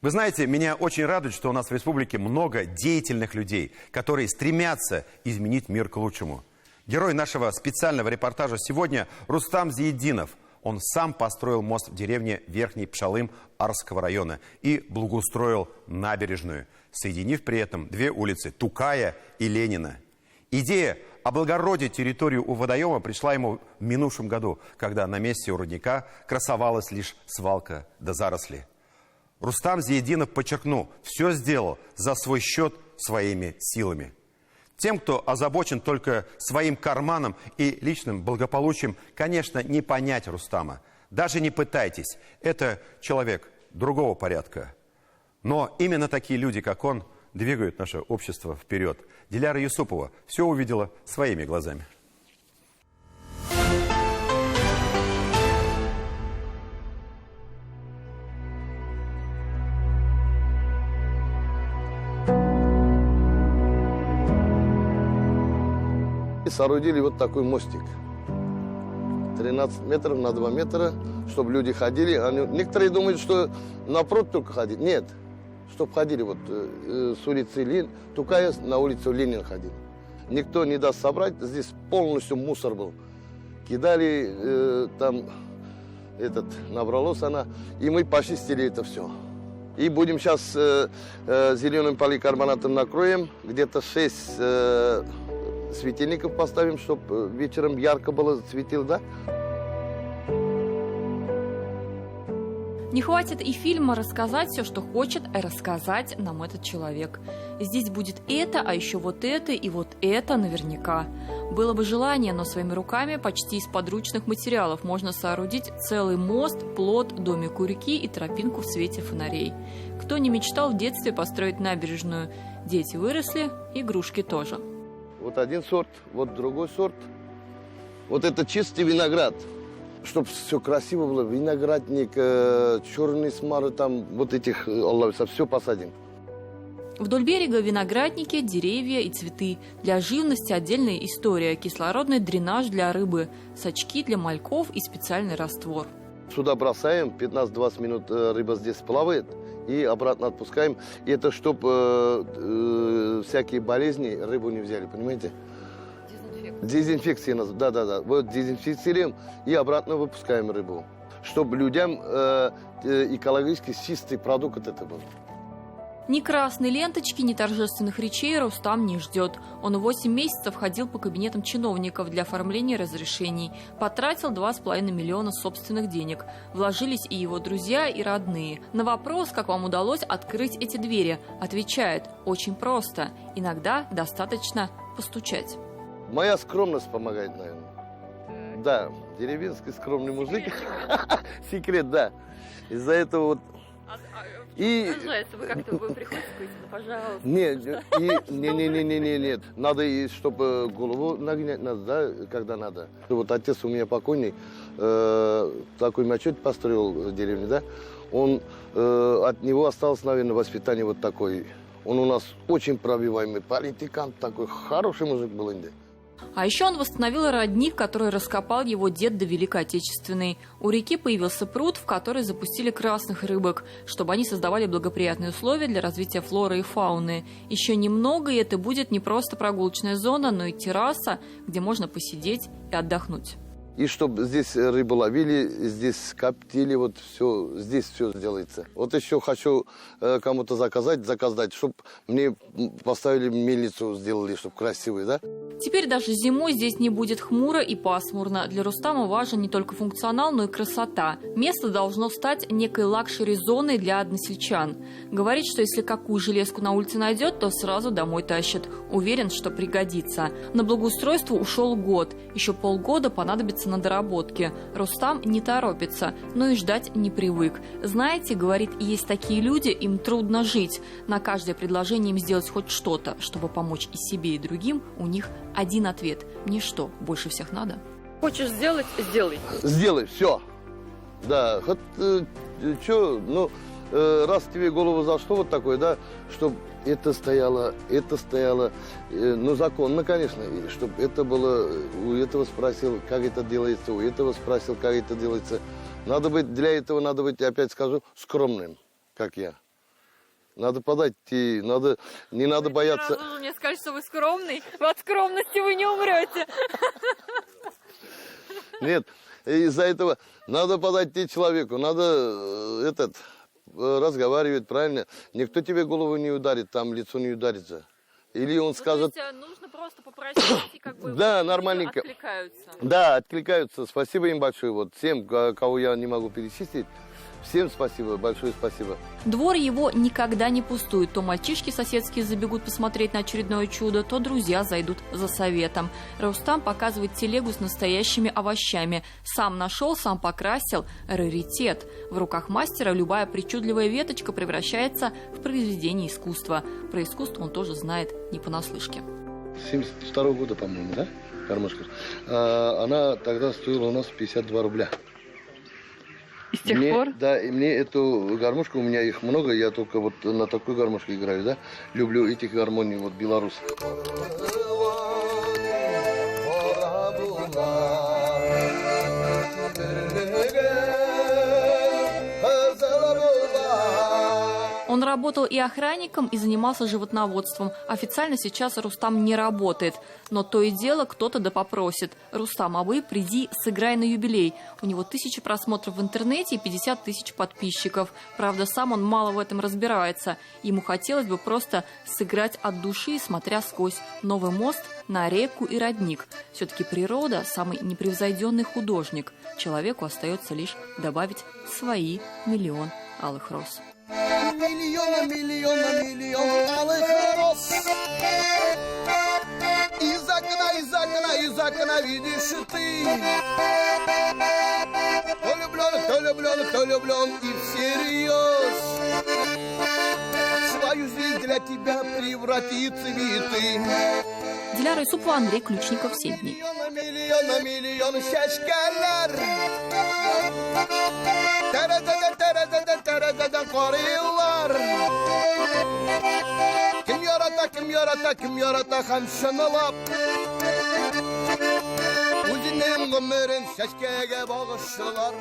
Вы знаете, меня очень радует, что у нас в республике много деятельных людей, которые стремятся изменить мир к лучшему. Герой нашего специального репортажа сегодня Рустам Зиеддинов. Он сам построил мост в деревне Верхний Пшалым Арского района и благоустроил набережную, соединив при этом две улицы – Тукая и Ленина. Идея облагородить территорию у водоема пришла ему в минувшем году, когда на месте у рудника красовалась лишь свалка до заросли. Рустам Зиеддинов подчеркнул, все сделал за свой счет своими силами. Тем, кто озабочен только своим карманом и личным благополучием, конечно, не понять Рустама. Даже не пытайтесь, это человек другого порядка. Но именно такие люди, как он, двигают наше общество вперед. Диляра Юсупова все увидела своими глазами. И соорудили вот такой мостик. 13 метров на 2 метра, чтобы люди ходили. Некоторые думают, что напротив только ходить. Нет. Чтобы ходили вот с улицы Тукая на улицу Ленина ходили. Никто не даст собрать. Здесь полностью мусор был. Кидали, там набралось она. И мы почистили это все. И будем сейчас зеленым поликарбонатом накроем. Где-то 6 светильников поставим, чтобы вечером ярко было, светило, да? Не хватит и фильма рассказать все, что хочет рассказать нам этот человек. Здесь будет это, а еще вот это и вот это наверняка. Было бы желание, но своими руками почти из подручных материалов можно соорудить целый мост, плот, домик у реки и тропинку в свете фонарей. Кто не мечтал в детстве построить набережную? Дети выросли, игрушки тоже. Вот один сорт, вот другой сорт. Вот это чистый виноград. Чтобы все красиво было, виноградник, черный смары, там вот этих, все посадим. Вдоль берега виноградники, деревья и цветы. Для живности отдельная история. Кислородный дренаж для рыбы, сачки для мальков и специальный раствор. Сюда бросаем, 15-20 минут рыба здесь плавает и обратно отпускаем. И это чтобы всякие болезни рыбу не взяли, понимаете? Дезинфекция. Да. Вот дезинфицируем и обратно выпускаем рыбу. Чтобы людям экологически чистый продукт это был. Ни красной ленточки, ни торжественных речей Рустам не ждет. Он 8 месяцев ходил по кабинетам чиновников для оформления разрешений. Потратил 2,5 миллиона собственных денег. Вложились и его друзья, и родные. На вопрос, как вам удалось открыть эти двери, отвечает: очень просто. Иногда достаточно постучать. Моя скромность помогает, наверное. Да, деревенский скромный мужик. Секрет, да. Из-за этого вот... И... Вы как-то приходите, говорите, ну, пожалуйста. Нет. Надо, чтобы голову нагнять, надо, да, когда надо. Вот отец у меня покойный, такой мачете построил в деревне, да. Он, от него осталось, наверное, воспитание вот такое. Он у нас очень пробиваемый политикант такой, хороший мужик был. А еще он восстановил родник, который раскопал его дед до Великой Отечественной. У реки появился пруд, в который запустили красных рыбок, чтобы они создавали благоприятные условия для развития флоры и фауны. Еще немного, и это будет не просто прогулочная зона, но и терраса, где можно посидеть и отдохнуть. И чтобы здесь рыбу ловили, здесь коптили, вот все, здесь все делается. Вот еще хочу кому-то заказать, чтобы мне поставили мельницу, сделали, чтобы красивый, да? Теперь даже зимой здесь не будет хмуро и пасмурно. Для Рустама важен не только функционал, но и красота. Место должно стать некой лакшери-зоной для односельчан. Говорит, что если какую железку на улице найдет, то сразу домой тащит. Уверен, что пригодится. На благоустройство ушел год. Еще полгода понадобится на доработки. Рустам не торопится, но и ждать не привык. Знаете, говорит, есть такие люди, им трудно жить. На каждое предложение им сделать хоть что-то, чтобы помочь и себе, и другим, у них один ответ. Мне что, больше всех надо? Хочешь сделать – сделай. Сделай, все. Да, хоть что, ну, раз тебе голову зашло вот такое, да, чтобы это стояло, ну, законно, конечно, чтобы это было, у этого спросил, как это делается, у этого спросил, как это делается. Надо быть, для этого надо быть, опять скажу, скромным, как я. Надо подойти, не надо бояться. Сразу же мне скажут, что вы скромный. От скромности вы не умрете. Нет, из-за этого надо подойти человеку, надо разговаривать правильно. Никто тебе голову не ударит, там лицо не ударится. Или он скажет... То есть нужно просто попросить, и как бы да, нормальненько. откликаются. Да, откликаются. Спасибо им большое. Вот всем, кого я не могу перечислить, всем спасибо, большое спасибо. Двор его никогда не пустует. То мальчишки соседские забегут посмотреть на очередное чудо, то друзья зайдут за советом. Рустам показывает телегу с настоящими овощами. Сам нашел, сам покрасил. Раритет. В руках мастера любая причудливая веточка превращается в произведение искусства. Про искусство он тоже знает не понаслышке. 72-го года, по-моему, да, гармошка? Она тогда стоила у нас 52 рубля. И с тех пор? Да, и мне эту гармошку, у меня их много, я только вот на такой гармошке играю, да. Люблю этих гармоний, вот, белорусов. Он работал и охранником, и занимался животноводством. Официально сейчас Рустам не работает. Но то и дело кто-то да попросит. Рустам, а вы приди, сыграй на юбилей. У него 1000 просмотров в интернете и 50 тысяч подписчиков. Правда, сам он мало в этом разбирается. Ему хотелось бы просто сыграть от души, смотря сквозь новый мост на реку и родник. Все-таки природа – самый непревзойденный художник. Человеку остается лишь добавить свои миллион алых роз. Миллион алых роз. Из окна видишь ты. Кто влюблен и всерьез. Свою жизнь для тебя превратит в цветы. Диляра Юсупова, Андрей Ключников, 7 дней. Миллион şaşkalar. Terazeden koruyorlar. Kim yarata hamşanalap. Uzun ömrün şaşkaya bağışlar.